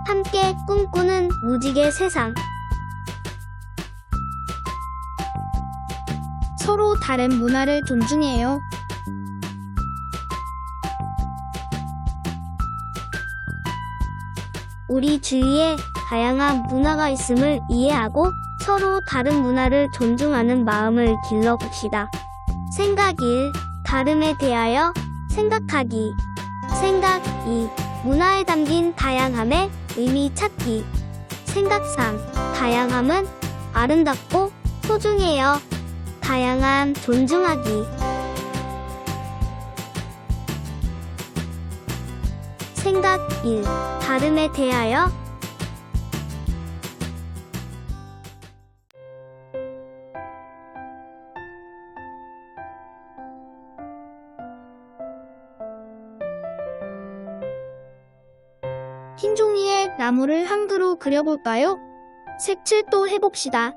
함께 꿈꾸는 무지개 세상. 서로 다른 문화를 존중해요. 우리 주위에 다양한 문화가 있음을 이해하고 서로 다른 문화를 존중하는 마음을 길러봅시다. 생각 1. 다름에 대하여 생각하기. 생각 2. 문화에 담긴 다양함의 의미 찾기. 생각 3. 다양함은 아름답고 소중해요. 다양함 존중하기. 생각 1. 다름에 대하여 흰 종이에 나무를 한 그루 그려볼까요? 색칠도 해봅시다.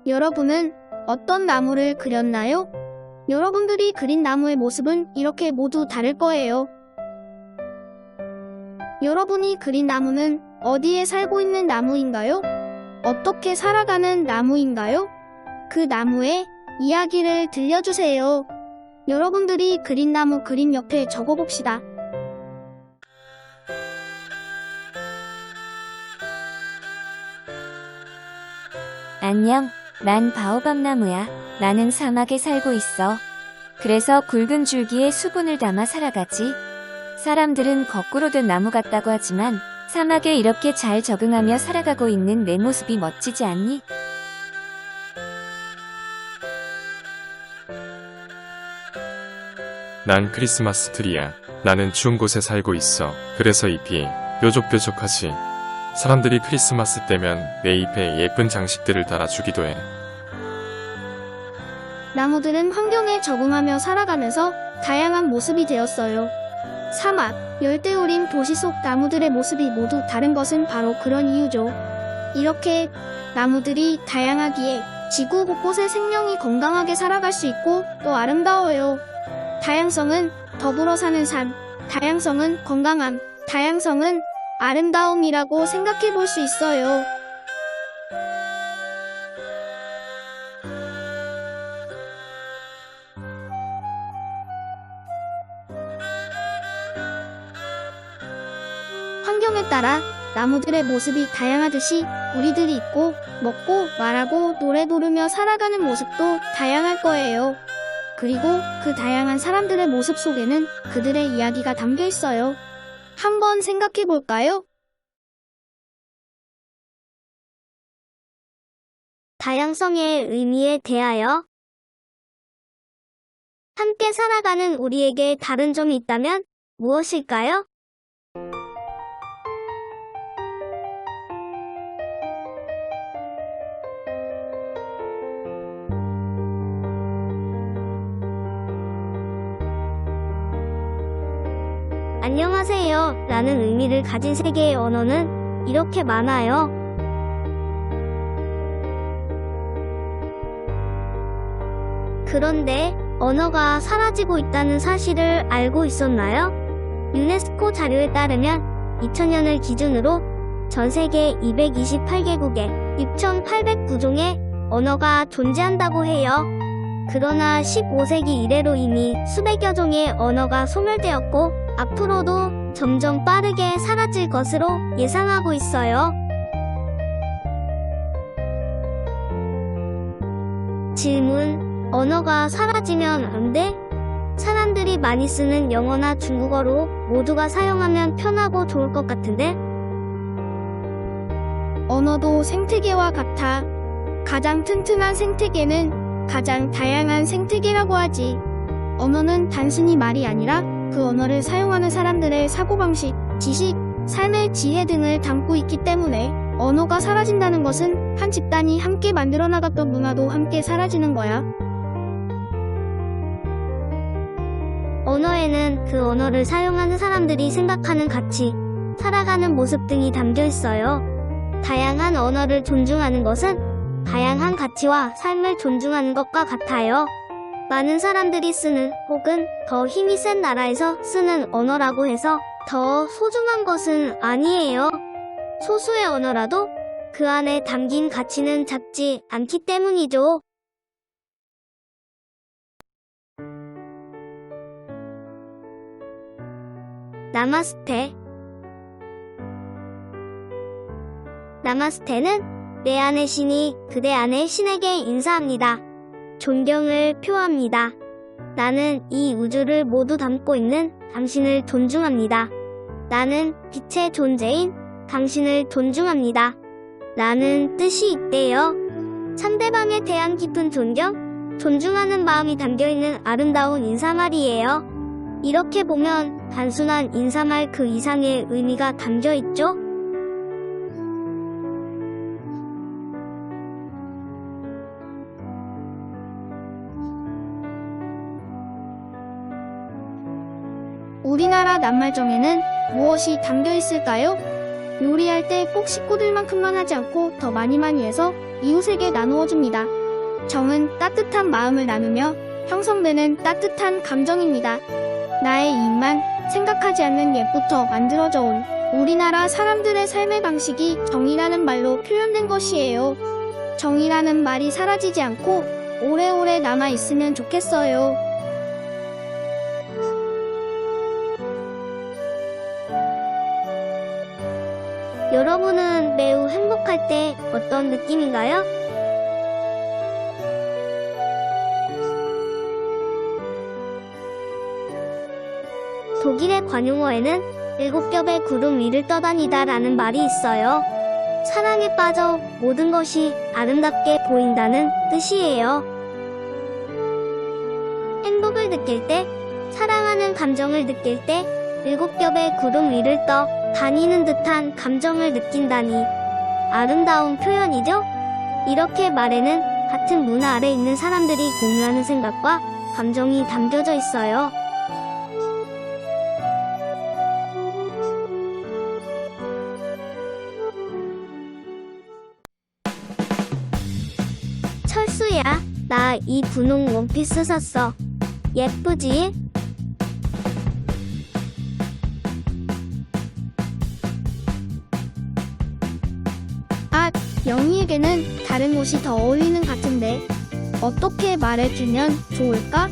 여러분은 어떤 나무를 그렸나요? 여러분들이 그린 나무의 모습은 이렇게 모두 다를 거예요. 여러분이 그린 나무는 어디에 살고 있는 나무인가요? 어떻게 살아가는 나무인가요? 그 나무의 이야기를 들려주세요. 여러분들이 그린 나무 그림 옆에 적어봅시다. 안녕, 난 바오밥 나무야. 나는 사막에 살고 있어. 그래서 굵은 줄기에 수분을 담아 살아가지. 사람들은 거꾸로 된 나무 같다고 하지만 사막에 이렇게 잘 적응하며 살아가고 있는 내 모습이 멋지지 않니? 난 크리스마스 트리야. 나는 추운 곳에 살고 있어. 그래서 잎이 뾰족뾰족하지. 사람들이 크리스마스 때면 내 잎에 예쁜 장식들을 달아주기도 해. 나무들은 환경에 적응하며 살아가면서 다양한 모습이 되었어요. 사막, 열대우림 도시 속 나무들의 모습이 모두 다른 것은 바로 그런 이유죠. 이렇게 나무들이 다양하기에 지구 곳곳의 생명이 건강하게 살아갈 수 있고 또 아름다워요. 다양성은 더불어 사는 삶, 다양성은 건강함, 다양성은 아름다움이라고 생각해 볼 수 있어요. 환경에 따라 나무들의 모습이 다양하듯이 우리들이 있고, 먹고, 말하고, 노래 부르며 살아가는 모습도 다양할 거예요. 그리고 그 다양한 사람들의 모습 속에는 그들의 이야기가 담겨 있어요. 한번 생각해 볼까요? 다양성의 의미에 대하여 함께 살아가는 우리에게 다른 점이 있다면 무엇일까요? 안녕하세요. 라는 의미를 가진 세 개의 언어는 이렇게 많아요. 그런데 언어가 사라지고 있다는 사실을 알고 있었나요? 유네스코 자료에 따르면 2000년을 기준으로 전 세계 228개국에 6,809종의 언어가 존재한다고 해요. 그러나 15세기 이래로 이미 수백여 종의 언어가 소멸되었고 앞으로도 점점 빠르게 사라질 것으로 예상하고 있어요. 질문: 언어가 사라지면 안 돼? 사람들이 많이 쓰는 영어나 중국어로 모두가 사용하면 편하고 좋을 것 같은데? 언어도 생태계와 같아. 가장 튼튼한 생태계는 가장 다양한 생태계라고 하지. 언어는 단순히 말이 아니라 그 언어를 사용하는 사람들의 사고방식, 지식, 삶의 지혜 등을 담고 있기 때문에 언어가 사라진다는 것은 한 집단이 함께 만들어 나갔던 문화도 함께 사라지는 거야. 언어에는 그 언어를 사용하는 사람들이 생각하는 가치, 살아가는 모습 등이 담겨 있어요. 다양한 언어를 존중하는 것은 다양한 가치와 삶을 존중하는 것과 같아요. 많은 사람들이 쓰는 혹은 더 힘이 센 나라에서 쓰는 언어라고 해서 더 소중한 것은 아니에요. 소수의 언어라도 그 안에 담긴 가치는 작지 않기 때문이죠. 나마스테. 나마스테는 내 안의 신이 그대 안의 신에게 인사합니다. 존경을 표합니다. 나는 이 우주를 모두 담고 있는 당신을 존중합니다. 나는 빛의 존재인 당신을 존중합니다. 라는 뜻이 있대요. 상대방에 대한 깊은 존경, 존중하는 마음이 담겨있는 아름다운 인사말이에요. 이렇게 보면 단순한 인사말 그 이상의 의미가 담겨있죠? 우리나라 낱말정에는 무엇이 담겨 있을까요? 요리할 때 꼭 식구들만큼만 하지 않고 더 많이 해서 이웃에게 나누어 줍니다. 정은 따뜻한 마음을 나누며 형성되는 따뜻한 감정입니다. 나의 이익만 생각하지 않는 옛부터 만들어져 온 우리나라 사람들의 삶의 방식이 정이라는 말로 표현된 것이에요. 정이라는 말이 사라지지 않고 오래오래 남아있으면 좋겠어요. 여러분은 매우 행복할 때 어떤 느낌인가요? 독일의 관용어에는 7겹의 구름 위를 떠다니다 라는 말이 있어요. 사랑에 빠져 모든 것이 아름답게 보인다는 뜻이에요. 행복을 느낄 때, 사랑하는 감정을 느낄 때 7겹의 구름 위를 떠 다니는 듯한 감정을 느낀다니 아름다운 표현이죠? 이렇게 말에는 같은 문화 아래 있는 사람들이 공유하는 생각과 감정이 담겨져 있어요. 철수야, 나 이 분홍 원피스 샀어. 예쁘지? 영희에게는 다른 옷이 더 어울리는 것 같은데 어떻게 말해주면 좋을까?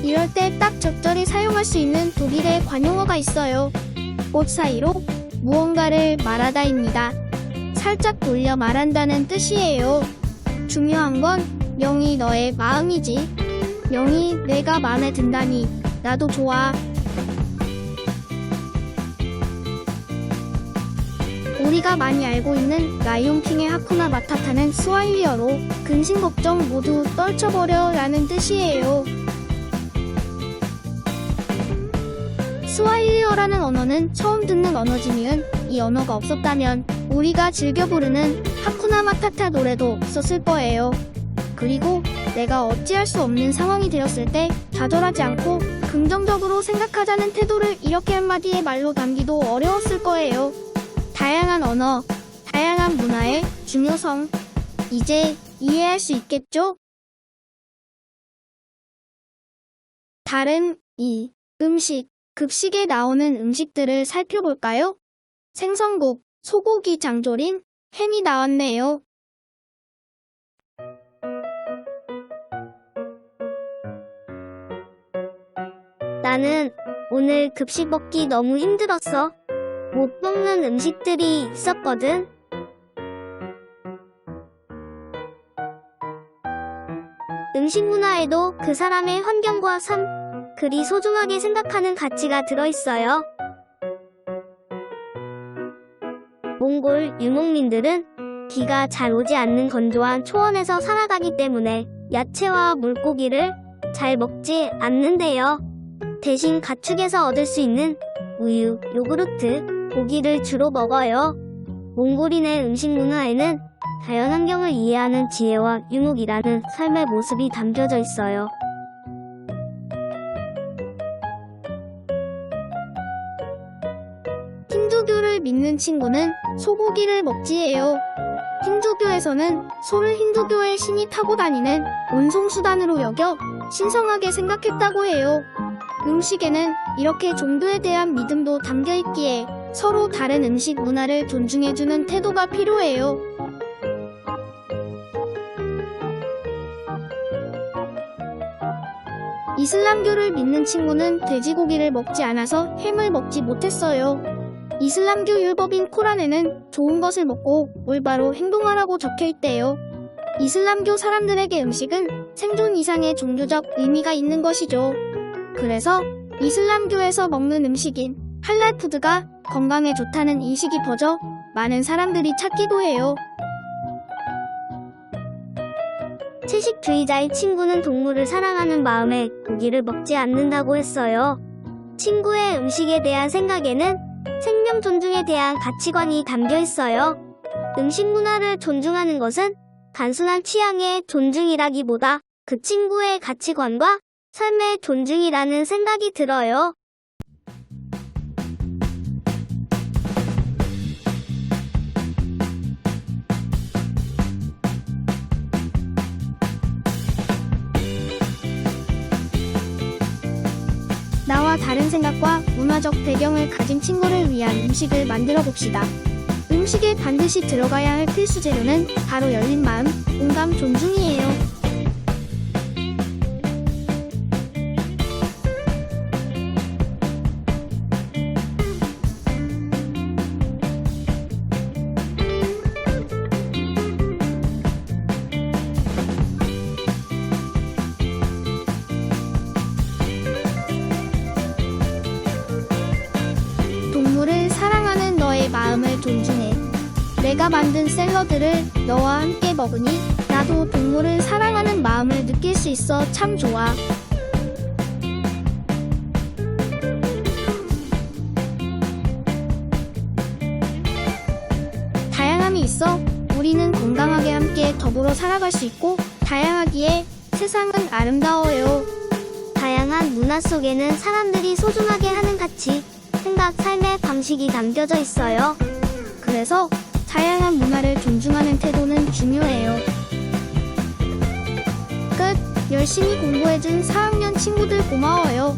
이럴 때 딱 적절히 사용할 수 있는 독일의 관용어가 있어요. 꽃 사이로 무언가를 말하다입니다. 살짝 돌려 말한다는 뜻이에요. 중요한 건 영희 너의 마음이지. 영희 내가 마음에 든다니 나도 좋아. 우리가 많이 알고 있는 라이온킹의 하쿠나 마타타는 스와힐리어로 근심 걱정 모두 떨쳐버려 라는 뜻이에요. 스와힐리어라는 언어는 처음 듣는 언어지만 이 언어가 없었다면 우리가 즐겨 부르는 하쿠나 마타타 노래도 없었을 거예요. 그리고 내가 어찌할 수 없는 상황이 되었을 때 좌절하지 않고 긍정적으로 생각하자는 태도를 이렇게 한마디의 말로 담기도 어려웠을 거예요. 다양한 언어, 다양한 문화의 중요성, 이제 이해할 수 있겠죠? 다른 음식, 급식에 나오는 음식들을 살펴볼까요? 생선국, 소고기 장조림, 햄이 나왔네요. 나는 오늘 급식 먹기 너무 힘들었어. 못 먹는 음식들이 있었거든. 음식 문화에도 그 사람의 환경과 삶, 그리 소중하게 생각하는 가치가 들어있어요. 몽골 유목민들은 비가 잘 오지 않는 건조한 초원에서 살아가기 때문에 야채와 물고기를 잘 먹지 않는데요. 대신 가축에서 얻을 수 있는 우유, 요구르트, 고기를 주로 먹어요. 몽골인의 음식 문화에는 자연환경을 이해하는 지혜와 유목이라는 삶의 모습이 담겨져 있어요. 힌두교를 믿는 친구는 소고기를 먹지예요. 힌두교에서는 소를 힌두교의 신이 타고 다니는 운송수단으로 여겨 신성하게 생각했다고 해요. 음식에는 이렇게 종교에 대한 믿음도 담겨 있기에 서로 다른 음식 문화를 존중해주는 태도가 필요해요. 이슬람교를 믿는 친구는 돼지고기를 먹지 않아서 햄을 먹지 못했어요. 이슬람교 율법인 코란에는 좋은 것을 먹고 올바로 행동하라고 적혀 있대요. 이슬람교 사람들에게 음식은 생존 이상의 종교적 의미가 있는 것이죠. 그래서 이슬람교에서 먹는 음식인 할랄 푸드가 건강에 좋다는 인식이 퍼져 많은 사람들이 찾기도 해요. 채식주의자의 친구는 동물을 사랑하는 마음에 고기를 먹지 않는다고 했어요. 친구의 음식에 대한 생각에는 생명 존중에 대한 가치관이 담겨 있어요. 음식 문화를 존중하는 것은 단순한 취향의 존중이라기보다 그 친구의 가치관과 삶의 존중이라는 생각이 들어요. 나와 다른 생각과 문화적 배경을 가진 친구를 위한 음식을 만들어 봅시다. 음식에 반드시 들어가야 할 필수 재료는 바로 열린 마음, 공감, 존중이에요. 동물을 사랑하는 너의 마음을 존중해. 내가 만든 샐러드를 너와 함께 먹으니 나도 동물을 사랑하는 마음을 느낄 수 있어 참 좋아. 다양함이 있어 우리는 건강하게 함께 더불어 살아갈 수 있고 다양하기에 세상은 아름다워요. 다양한 문화 속에는 사람들이 소중하게 하는 가치, 생각, 삶의 방식이 담겨져 있어요. 그래서 다양한 문화를 존중하는 태도는 중요해요. 끝. 열심히 공부해준 4학년 친구들 고마워요.